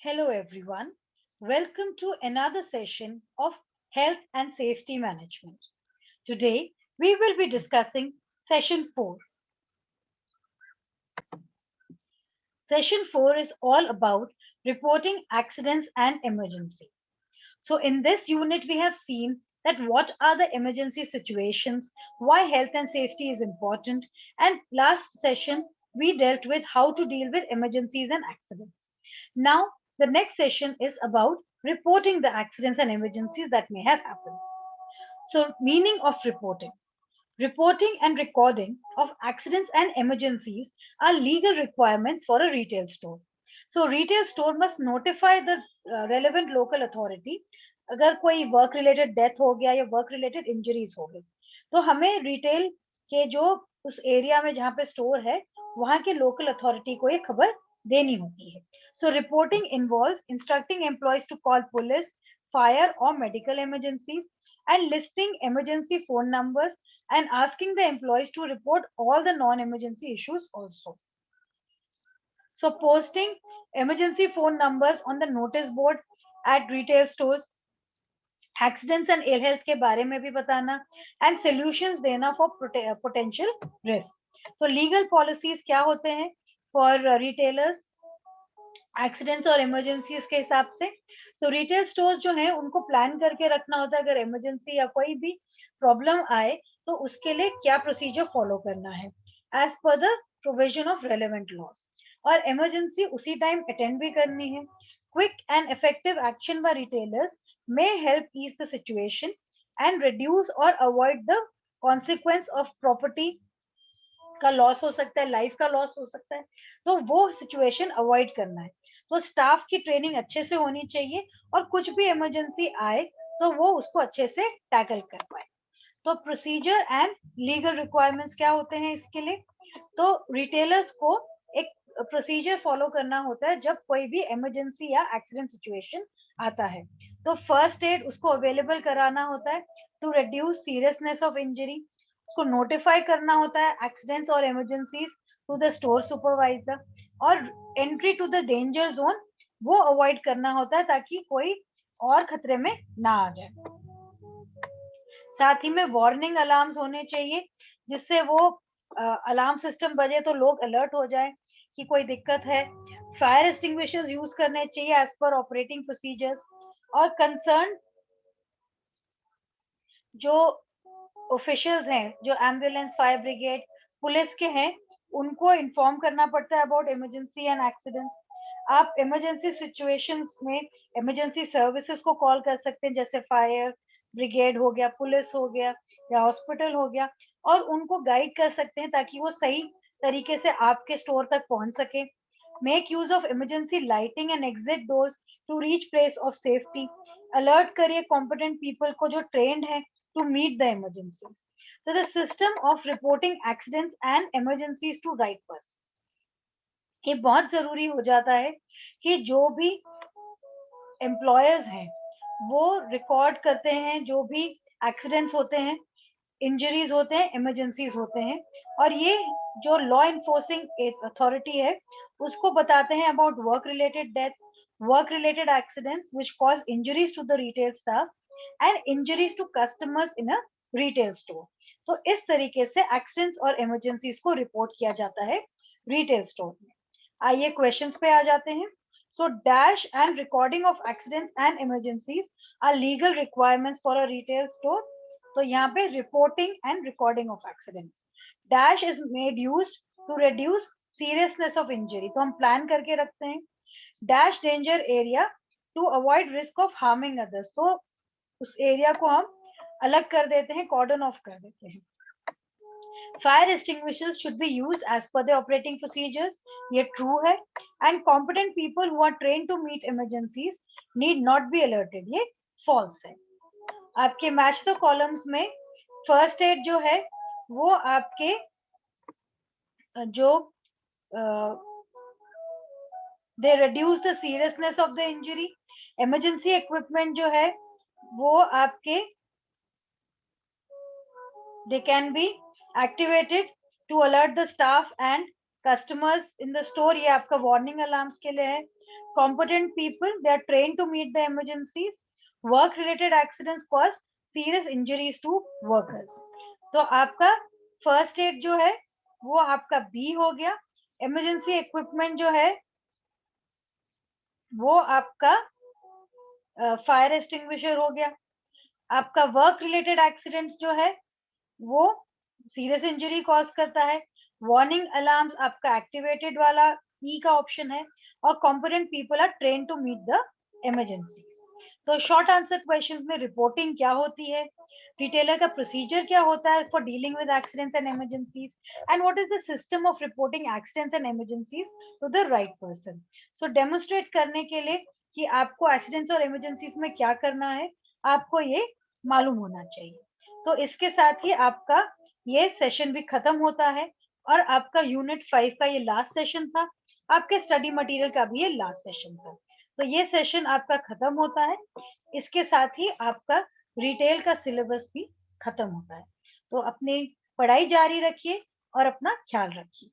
Hello, everyone. Welcome to another session of Health and Safety Management. Today, we will be discussing Session 4. Session 4 is all about reporting accidents and emergencies. So, in this unit, we have seen that what are the emergency situations, why health and safety is important, and last session, we dealt with how to deal with emergencies and accidents. Now, the next session is about reporting the accidents and emergencies that may have happened. So, meaning of reporting. Reporting and recording of accidents and emergencies are legal requirements for a retail store. So retail store must notify the relevant local authority अगर कोई work related death हो गया या work related injuries हो गई तो हमें retail के जो उस एरिया में जहाँ पे स्टोर है वहाँ के लोकल अथॉरिटी को ये खबर देनी होती है. So reporting involves instructing employees to call police, fire or medical emergencies and listing emergency phone numbers and asking the employees to report all the non-emergency issues also. So posting emergency phone numbers on the notice board at retail stores, accidents and ill health के बारे में भी बताना and solutions देना for potential risk. तो legal policies क्या होते हैं for retailers एक्सीडेंट्स और इमरजेंसीज के हिसाब से. तो रिटेल स्टोर्स जो है उनको प्लान करके रखना होता है अगर इमरजेंसी या कोई भी प्रॉब्लम आए तो उसके लिए क्या प्रोसीजर फॉलो करना है as per the provision of relevant laws. और इमरजेंसी उसी टाइम अटेंड भी करनी है. Quick and effective action by retailers may help ease the situation and reduce और avoid the consequence of property का लॉस हो सकता है, लाइफ का लॉस हो सकता है. तो वो सिचुएशन अवॉइड करना है. तो स्टाफ की ट्रेनिंग अच्छे से होनी चाहिए और कुछ भी इमरजेंसी आए तो वो उसको अच्छे से टैकल कर पाए. तो प्रोसीजर एंड लीगल रिक्वायरमेंट्स क्या होते हैं इसके लिए. तो रिटेलर्स को एक प्रोसीजर फॉलो करना होता है जब कोई भी इमरजेंसी या एक्सीडेंट सिचुएशन आता है. तो फर्स्ट एड उसको अवेलेबल कराना होता है to reduce seriousness of injury. उसको नोटिफाई करना होता है एक्सीडेंट्स और emergencies to the store supervisor. और entry to the danger zone वो अवॉइड करना होता है ताकि कोई और खतरे में ना आ जाए. साथ ही में वार्निंग अलार्म्स होने चाहिए जिससे वो अलार्म सिस्टम बजे तो लोग अलर्ट हो जाए कि कोई दिक्कत है. फायर एक्सटिंग्विशर्स यूज करने चाहिए एज पर ऑपरेटिंग प्रोसीजर्स. और कंसर्न जो ऑफिशियल्स हैं जो एम्बुलेंस फायर ब्रिगेड पुलिस के हैं उनको इन्फॉर्म करना पड़ता है अबाउट इमरजेंसी एंड एक्सीडेंट्स. आप इमरजेंसी सिचुएशंस में इमरजेंसी सर्विसेज को कॉल कर सकते हैं जैसे फायर ब्रिगेड हो गया, पुलिस हो गया या हॉस्पिटल हो गया और उनको गाइड कर सकते हैं ताकि वो सही तरीके से आपके स्टोर तक पहुंच सके. Make use of emergency lighting and exit doors to reach place of safety. Alert करिए कॉम्पिटेंट पीपल को जो ट्रेंड है to meet the emergencies. So the system of reporting accidents and emergencies to right persons. ये बहुत जरूरी हो जाता है कि जो भी एम्प्लॉयर्स हैं वो रिकॉर्ड करते हैं जो भी एक्सीडेंट्स होते हैं, इंजरीज होते हैं, इमरजेंसीज होते हैं. और ये जो लॉ इन्फोर्सिंग अथॉरिटी है उसको बताते हैं about work related deaths, work related accidents which cause injuries to the retail staff and injuries to customers in a retail store. तो इस तरीके से एक्सीडेंट्स और इमरजेंसीज को रिपोर्ट किया जाता है रिटेल स्टोर में. आइए क्वेश्चंस पे आ जाते हैं. So dash and recording of accidents and emergencies are legal requirements for a retail store. तो यहाँ पे reporting and recording of accidents. Dash is made used to reduce seriousness of injury. तो हम plan करके रखते हैं. Dash danger area to avoid risk of harming others. तो उस एरिया को हम अलग कर देते हैं, cordon off कर देते हैं. Fire extinguishers should be used as per the operating procedures. ये true है. And competent people who are trained to meet emergencies need not be alerted. ये false है. आपके match the columns में first aid जो है वो आपके जो they reduce the seriousness of the injury. Emergency equipment जो है वो आपके they can be activated to alert the staff and customers in the store, ये आपका वार्निंग अलार्म्स के लिए है। Competent people, they are train to meet the emergencies. Work related accidents cause serious injuries to workers. तो आपका first aid जो है वो आपका बी हो गया। इमरजेंसी इक्विपमेंट जो है वो आपका फायर एक्सटिंग्विशर हो गया। आपका वर्क रिलेटेड एक्सीडेंट्स जो है वो सीरियस इंजरी कॉज करता है। वार्निंग अलार्म्स आपका एक्टिवेटेड वाला ई का ऑप्शन है। और competent people are train to meet the emergencies. तो शॉर्ट आंसर क्वेश्चंस में रिपोर्टिंग क्या होती है, रिटेलर का प्रोसीजर क्या होता है for dealing with accidents and emergencies, and what is the system of reporting accidents and emergencies to the right person. So demonstrate करने के लिए कि आपको एक्सीडेंट्स और इमरजेंसीज में क्या करना है, आपको ये मालूम होना चाहिए। तो इसके साथ ही आपका ये सेशन भी खत्म होता है और आपका यूनिट 5 का ये लास्ट सेशन था। आपके स्टडी मटेरियल का भी ये लास्ट सेशन था। तो ये सेशन आपका खत्म होता है। इसके साथ ही आपका रिटेल का सिलेबस भी खत्म होता है। तो अपनी पढ़ाई जारी रखिए और अपना ख्याल रखिए।